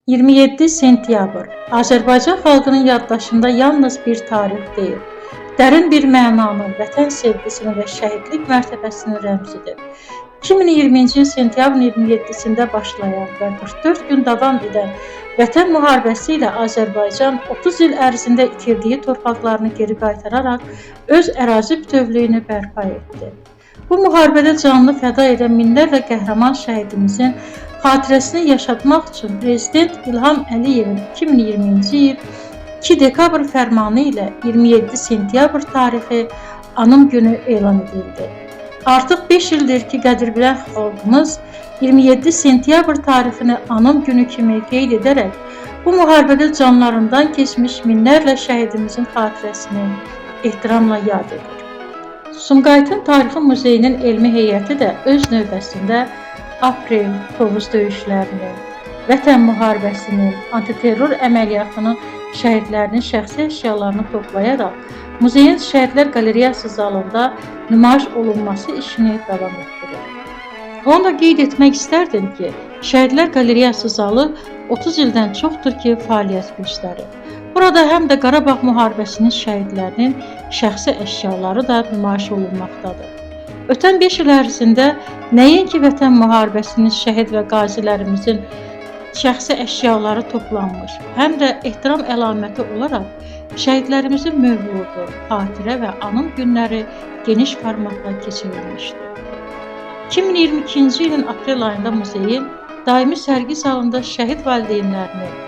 27 sentyabr Azərbaycan xalqının yaddaşında yalnız bir tarix deyil, dərin bir mənanın, vətən sevgisini və şəhidlik mərtəbəsinin rəmzidir. 2020-ci il sentyabrın 27-sində başlayan və 44 gün davam edən Vətən müharibəsi ilə Azərbaycan 30 il ərzində itirdiyi torpaqlarını geri qaytararaq öz ərazi bütövlüyünü bərpa etdi. Bu müharibədə canını fəda edən minlərlə qəhrəman şəhidimizin xatirəsini yaşatmaq üçün Prezident İlham Əliyevin 2020-ci il 2 dekabr fərmanı ilə 27 sentyabr tarixi Anım Günü elan edildi. Artıq 5 ildir ki, qədirbilən xalqımız 27 sentyabr tarixini Anım Günü kimi qeyd edərək bu müharibədə canlarından keçmiş minlərlə şəhidimizin xatirəsini ehtiramla yad edir. Sumqayıtın Tarixi Muzeyinin elmi heyəti də öz növbəsində Aprel, Tovuz döyüşlərinin, Vətən müharibəsinin, antiterror əməliyyatının şəhidlərinin şəxsi əşyalarını toplayaraq muzeyin Şəhidlər Qalereyası zalında nümayiş olunması işini davam etdirir. Onu da qeyd etmək istərdim ki, Şəhidlər Qalereyası zalı 30 ildən çoxdur ki, fəaliyyət göstərir. Burada həm də Qarabağ müharibəsinin şəhidlərinin şəxsi əşyaları da nümayiş olunmaqdadır. Ötən 5 il ərzində nəinki Vətən müharibəsinin şəhid və qazilərimizin şəxsi əşyaları toplanmış, həm də ehtiram əlaməti olaraq şəhidlərimizin mövludu, xatirə və anım günləri geniş formatla keçirilmişdir. 2022-ci ilin aprel ayında muzeyin daimi sərgi zalında şəhid valideynlərinin,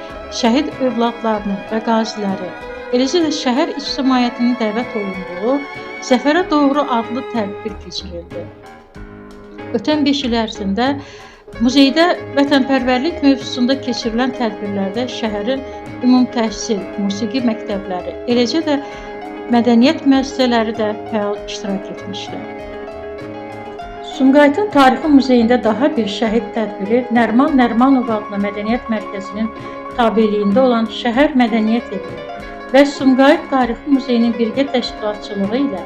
şəhid övladlarının və qazilərin, eləcə də şəhər ictimaiyyətinin dəvət olunduğu Zəfərə Doğru adlı tədbir keçirildi. Ötən 5 il ərzində muzeydə vətənpərvərlik mövzusunda keçirilən tədbirlərdə şəhərin ümumi təhsil, musiqi məktəbləri, eləcə də mədəniyyət müəssisələri də fəal iştirak etmişlər. Sumqayıtın Tarixi Muzeyində daha bir şəhid tədbiri Nəriman Nərimanov adlı Mədəniyyət Mərkəzinin tabeliyində olan Şəhər Mədəniyyət Evi və Sumqayıt Tarixi Muzeyinin birgə təşkilatçılığı ilə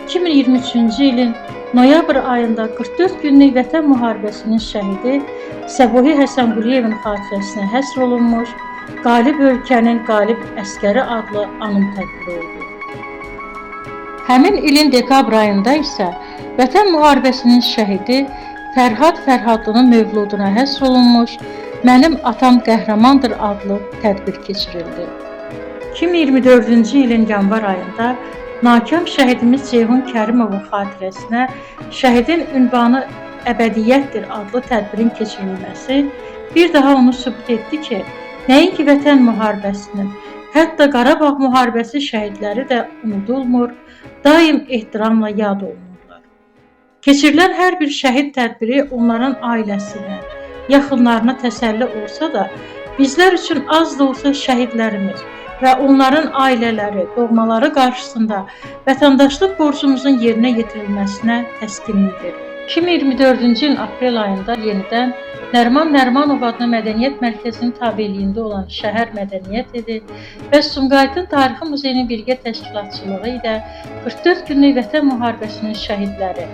2023-cü ilin noyabr ayında 44 günlük Vətən müharibəsinin şəhidi Səbuhi Həsənquliyevin xatirəsinə həsr olunmuş Qalib Ölkənin Qalib Əskəri adlı anım tədbiri oldu. Həmin ilin dekabr ayında isə Vətən müharibəsinin şəhidi Fərhad Fərhadlının mövluduna həsr olunmuş Mənim Atam Qəhrəmandır adlı tədbir keçirildi. 2024-cü ilin yanvar ayında nakam şəhidimiz Ceyhun Kərimovun xatirəsinə Şəhidin ünvanı əbədiyyətdir adlı tədbirin keçirilməsi bir daha onu sübut etdi ki, nəinki Vətən müharibəsinin, hətta Qarabağ müharibəsi şəhidləri də unudulmur, daim ehtiramla yad olunurlar. Keçirilən hər bir şəhid tədbiri onların ailəsinə, yaxınlarına təsəlli olsa da, bizlər üçün az da olsa şəhidlərimiz və onların ailələri, doğmaları qarşısında vətəndaşlıq borcumuzun yerinə yetirilməsinə təskinlidir. 2024-cü ilin aprel ayında yenidən Nəriman Nərimanov adlı Mədəniyyət Mərkəzinin tabeliyində olan Şəhər Mədəniyyət Evi və Sumqayıtın Tarixi Muzeyinin birgə təşkilatçılığı ilə 44 günlük Vətən müharibəsinin şəhidləri,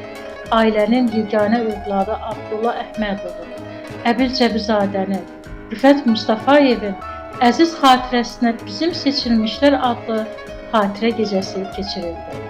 ailənin yeganə övladı Abdullah Əhmədovun, Əbil Cəbizadənin, Rüfət Mustafayevin əziz xatirəsinə Bizim Seçilmişlər adlı xatirə gecəsi keçirildi.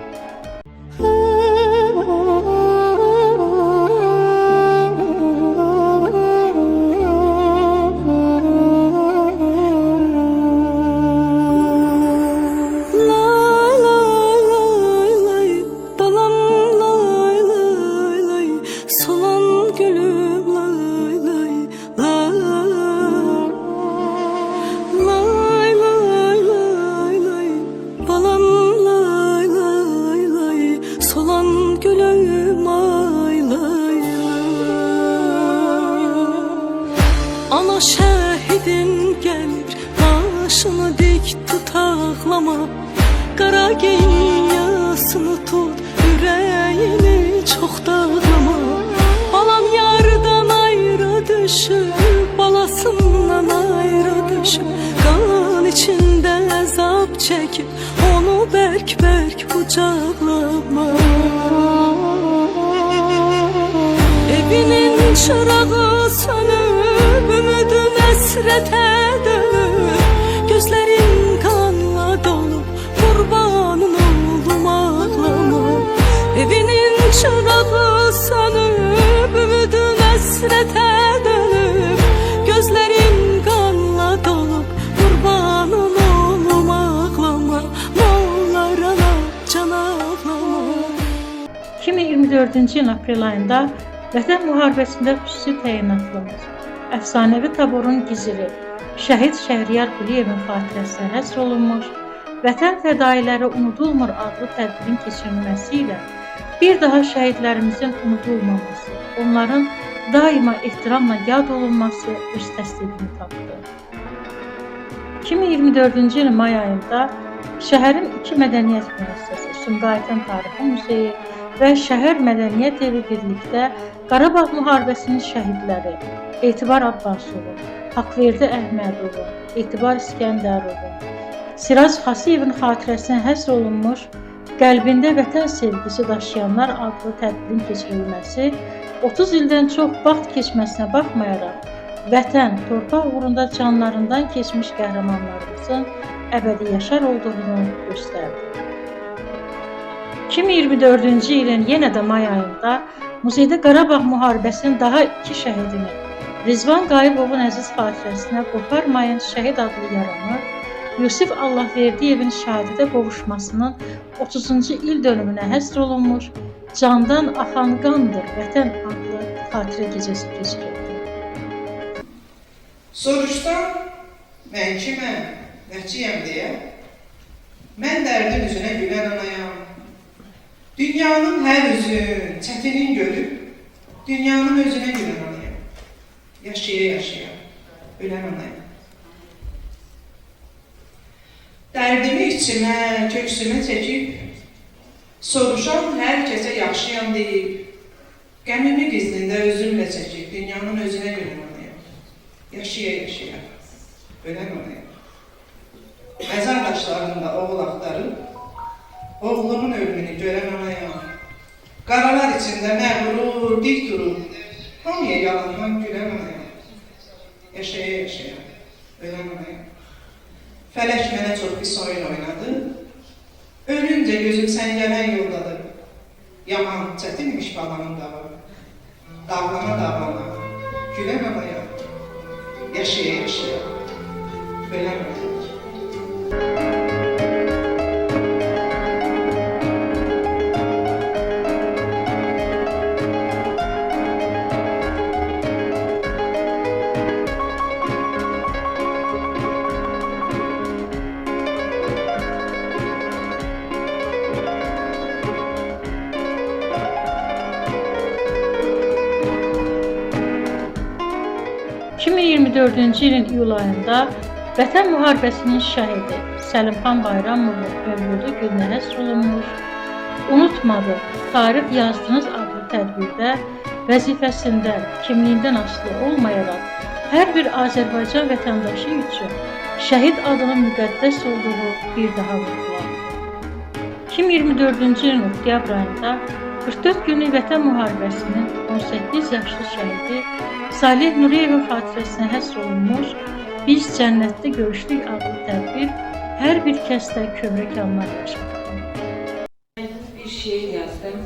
Ana şəhidin gəlir, başını dik tut ağlama, qara geyin yasını tut, ürəyini çox dağlama. Balam yardan ayrı düşüb, balasından ayrı düşüb, qan içində əzab çəkib, onu bərk-bərk qucaqlama. Evinin çırağı sönüb, ümidin həsrətə 2024-cü ilin aprel ayında Vətən müharibəsində xüsusi təyinatlıdır. Əfsanəvi taborun giziri, şəhid Şəhriyar Quliyevin xatirəsinə həsr olunmuş Vətən Fədailəri Unudulmur adlı tədbirin keçirilməsi ilə bir daha şəhidlərimizin unudulmaması, onların daima ehtiramla yad olunması öz təsdiqini tapdı. 2024-cü ilin may ayında şəhərin iki mədəniyyət müəssisəsi, Sumqayıtın Tarixi Muzeyi və Şəhər Mədəniyyət Evi birlikdə Qarabağ müharibəsinin şəhidləri Etibar Abbasovu, Haqverdi Əhmədovu, Etibar İskəndərovu, Siraj Xasiyevin xatirəsinə həsr olunmuş Qəlbində Vətən Sevgisi Daşıyanlar adlı tədbirin keçirilməsi 30 ildən çox vaxt keçməsinə baxmayaraq Vətən, torpaq uğrunda canlarından keçmiş qəhrəmanlarımızın əbədi yaşar olduğunu göstərdi. 2024-cü ilin yenə də may ayında muzeydə Qarabağ müharibəsinin daha iki şəhidini Rizvan Qayıbovun əziz xatirəsinə Qoparmayın Şəhid adlı yaranı Yusif Allahverdiyevin şəhadətə qovuşmasının 30-cu il dönümünə həsr olunmuş Candan Axan Qandır Vətən adlı xatirə gecəsi keçirildi. Soruşdan mən kiməm, nəçiyəm deyə, mən dərdin üzünə gülən anayam. Dünyanın hər üzün, çətinin görüb, dünyanın özünə gülən anayam. Yaşaya-yaşaya, ölən anayam. Dərdimi içimə, köksümə çəkib, soruşan hər kəsə yaxşıyam deyib, qəmimi gizlində özümlə çəkib, dünyanın özünə gülən anayam. Yaşaya-yaşaya, ölən anayam. Məzar daşlarında oğul axtarıb, oğlumun ölümünü görən anayam. Qaralar içində məğrur, dik durub, hamıya yalandan gülən anayam. Yaşaya-yaşaya, ölən anayam. Fələk mənə çox pis oyun oynadı, ölüncə gözüm sən gələn yoldadır. Yaman çətinmiş babanın dağı, dağlana, gülən anaya, yaşaya-yaşaya, ölən anaya. 2024-cü ilin iyul ayında Vətən müharibəsinin şəhidi Səlimxan Bayramovun mövludu gününə həsr olunmuş Unutmadı, tarix yazdınız adlı tədbirdə vəzifəsindən, kimliyindən asılı olmayaraq hər bir Azərbaycan vətəndaşı üçün şəhid adının müqəddəs olduğu bir daha vurgulandı. 2024-cü ilin oktyabr ayında 44 günlük Vətən müharibəsinin 18 yaşlı şəhidi Salih Nuriyevin xatirəsinə həsr olunmuş Biz Cənnətdə Görüşlük adlı tədbir hər bir kəsdə kövrək anlar yaşatdı. Bir şiir yazdım.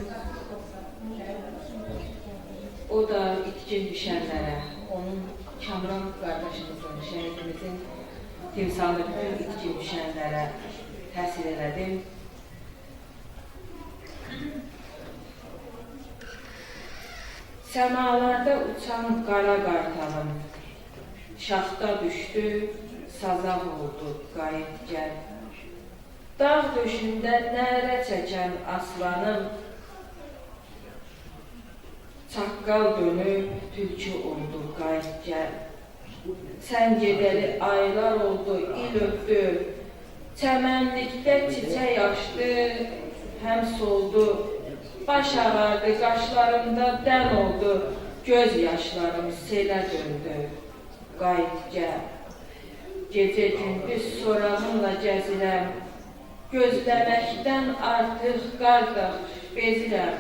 O da itkin düşənlərə, onun Kamran qardaşımızın, şəhidimizin timsalı bütün itkin düşənlərə təsir elədim. Səmalarda uçan qara qartalım, şaxta düşdü, sazaq oldu, qayıt gəl. Dağ döşündə nərə çəkən aslanım, çaqqal dönüb, tülkü oldu, qayıt gəl. Sən gedəli aylar oldu, il öpdü, çəmənlikdə çiçək açdı, həm soldu, baş ağardı, qaşlarımda dən oldu, göz yaşlarım selə döndü, qayıt gəl. Gecə gündüz sorağınla gəzirəm, gözləməkdən artıq qardaş bezirəm.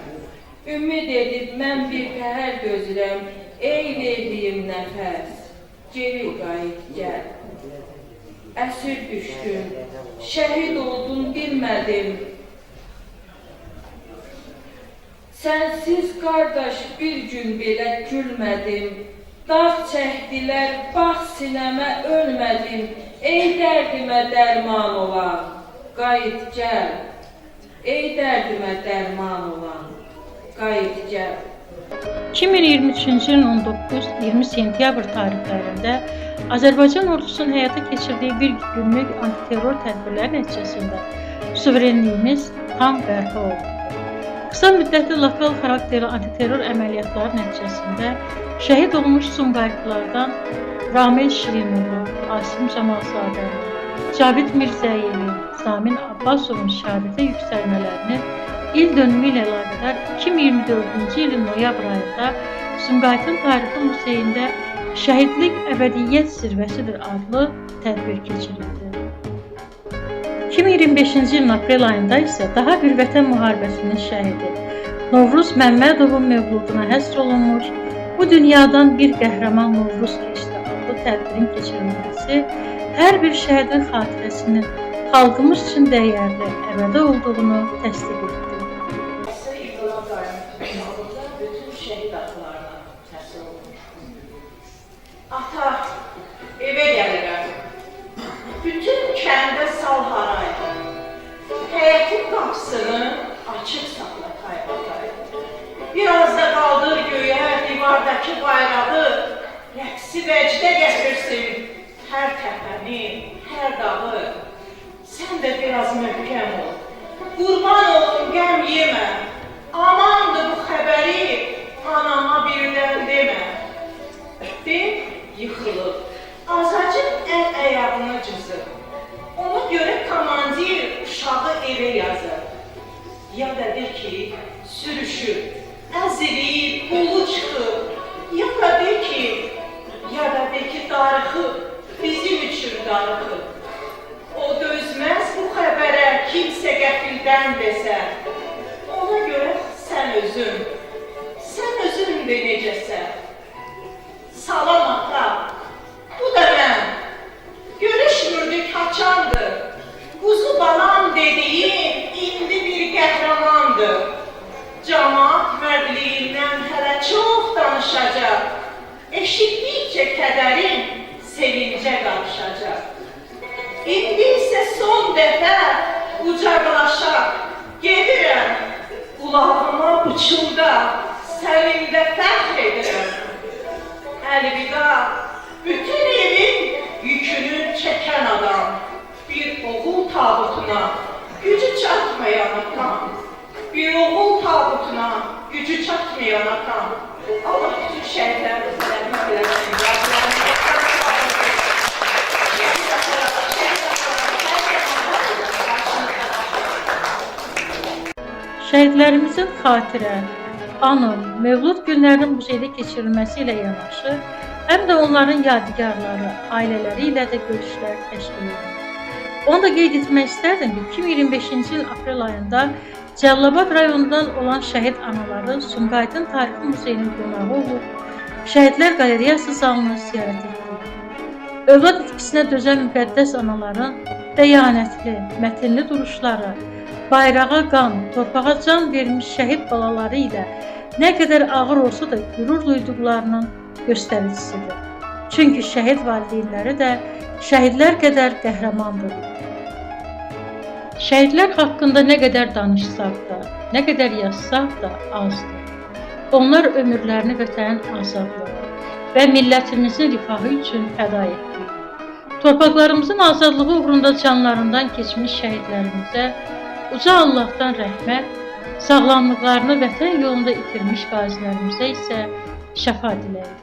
Ümid edib mən bir təhər gözürəm, ey verdiyim nəfəs, geri qayıt gəl. Əsir düşdüm, şəhid oldum bilmədim, sənsiz qardaş bir gün belə gülmədim, dağ çəkdilər, bax sinəmə ölmədim, ey dərdimə dərman olan, qayıt gəl, ey dərdimə dərman olan, qayıt gəl. 2023-cü ilin 19-20 sentyabr tarixlərində Azərbaycan ordusunun həyata keçirdiyi bir günlük antiterror tədbirlər nəticəsində suverenliyimiz tam bərpa olundu. Qısa müddətli lokal xarakterli antiterror əməliyyatları nəticəsində şəhid olmuş Sumqayıtlılardan Ramil Şirinoglu, Asim Camalzadə, Cavid Mirzəyevin, Zamin Abbasovun şəhadətə yüksəlmələrini il dönümü ilə əlaqədar 2024-cü ilin noyabr ayında Sumqayıtın Tarixi Museyində Şəhidlik Əbədiyyət Zirvəsidir adlı tədbir keçirildi. 2025-ci ilin aprel ayında isə daha bir vətən müharibəsinin şəhidi Novruz Məmmədovun mövluduna həsr olunmuş "Bu dünyadan bir qəhrəman Novruz keçdi" adlı tədbirin keçirilməsi hər bir şəhidin xatirəsinin xalqımız üçün dəyərli, əbədi olduğunu təsdiq etdi. İqbal Qarayevdə bütün şəhid atalarına həsr olunmuş. Ata, evə gəlirəm. Bütün kəndə sal haraydı. Həyətin qapısını açıq saxla Taybatay. Biraz da qaldır göyə divardakı bayrağı, rəqsi vəcdə gətirsin hər təpəni, hər dağı. Sən də biraz möhkəm ol. Qurban olun, qəm yemə. Amandır bu xəbəri anama birdən demə. Dem yıxılıb, azacıq əl ayağını cızır. Ona görə komandir uşağı evə yazır. Ya da de ki, sürüşür, əziliyib, qolu çıxıb. Ya da de ki, darıxıb, bizim üçün darıxıb. O dözməz bu xəbərə kimsə qəfildən desə. Ona görə sən özün de necəsə. Salam ata, bu da mən. Görüşmürdük haçandır. Quzu balam dediğin indi bir qəhrəmandır. Camaat mərdliyindən hələ çox danışacaq. Eşitdikcə kədərin sevincə qarışacaq. İndi isə son dəfə ucaqlaşaq. Gedirəm, qulağıma uçunda, səninlə fəxr edirəm. Əlvida, bütün evin yükünü çəkən adam. Bir oğul tabutuna gücü çatmayan atam. Bir oğul tabutuna gücü çatmayan atam. Allah bütün şəhidlərimizə rəhmət eləsin. Şəhidlərimizin xatirə, anım, mövlud günlərinin muzeydə keçirilməsi ilə yanaşı, həm də onların yadigarları, ailələri ilə də görüşlər təşkil edilir. Onu da qeyd etmək istərdim ki, 2025-ci il aprel ayında Cəlilabad rayonundan olan şəhid anaları Sumqayıtın Tarixi Museyinin qonağı olub, Şəhidlər Qalereyası zalını ziyarət etdi. Övlad itkisinə dözən müqəddəs anaların dəyanətli, mətinli duruşları, bayrağa qan, torpağa can vermiş şəhid balaları ilə nə qədər ağır olsa da qürur duyduqlarının göstəricisidir. Çünki şəhid valideynləri də şəhidlər qədər qəhrəmandır. Şəhidlər haqqında nə qədər danışsaq da, nə qədər yazsaq da azdır. Onlar ömürlərini vətənin azadlığı və millətimizin rifahı üçün fəda etdi. Torpaqlarımızın azadlığı uğrunda canlarından keçmiş şəhidlərimizə uca Allahdan rəhmət, sağlamlıqlarını vətən yolunda itirmiş qazilərimizə isə şəfa diləyir.